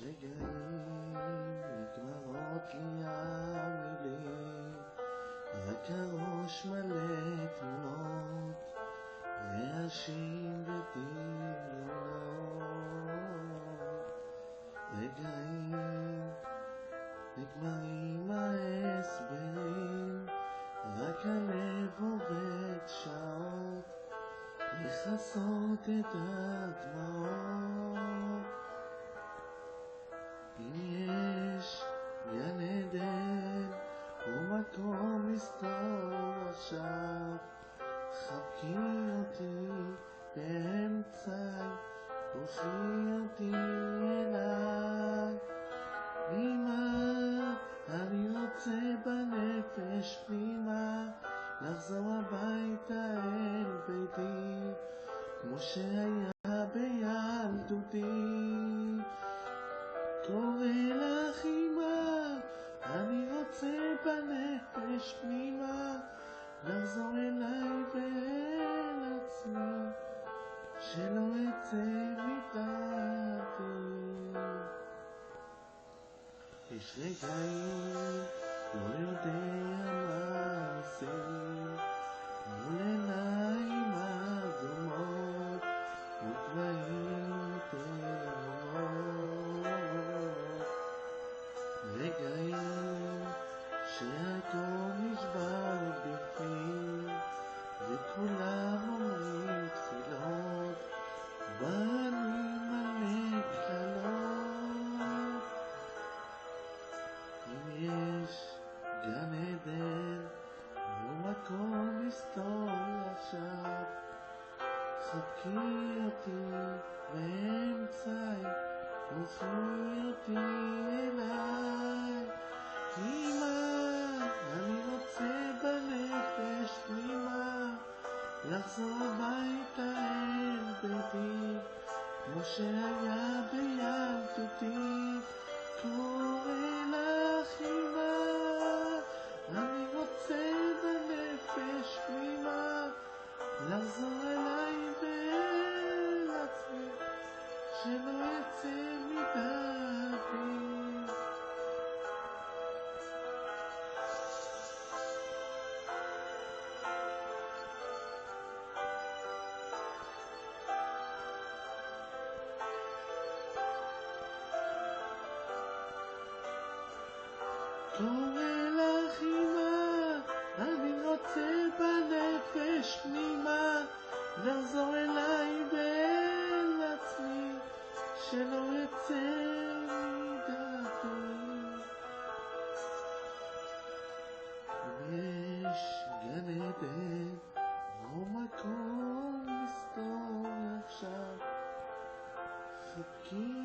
רגעים נגמרות לי המילים, רק הראש מלא תמונות, רעשים ודמיונות. רגעים נגמרים ההסברים, רק הלב עובד שעות לכסות את הדמעות. אם יש גן עדן ומקום מסתור עכשיו, חבקי אותי באמצעי, קחי אותי אליי. אמא, אני רוצה בנפש פנימה לחזור הביתה אל ביתי, כמו שהיה בילדותי. קורא לך אמא, אני רוצה בנפש פנימה לחזור אליי ואל עצמי, שלא אצא מדעתי. יש רגעים לא יודע מה עושים, מול עיניים אדומות וגבהים תהומות. רגעים שהכל נשבר בפנים, וכולם אומרים תפילות, ואני מלא קללות. אם יש גן עדן ומקום מסתור עכשיו, חבקי אותי באמצעי, קחי אותי אליי. אמא, אני רוצה בנפש פנימה לחזור הביתה אל ביתי, כמו שהיה בילדותי. קורא לך אמא, אני רוצה בנפש פנימה לחזור אליי ואל עצמי, שלא אצא מדעתי. קורא לך אמא, אני רוצה בנפש פנימה לחזור אליי ואל עצמי, שלא אצא מדעתי. יש גן עדן או מקום מסתור עכשיו, חבקי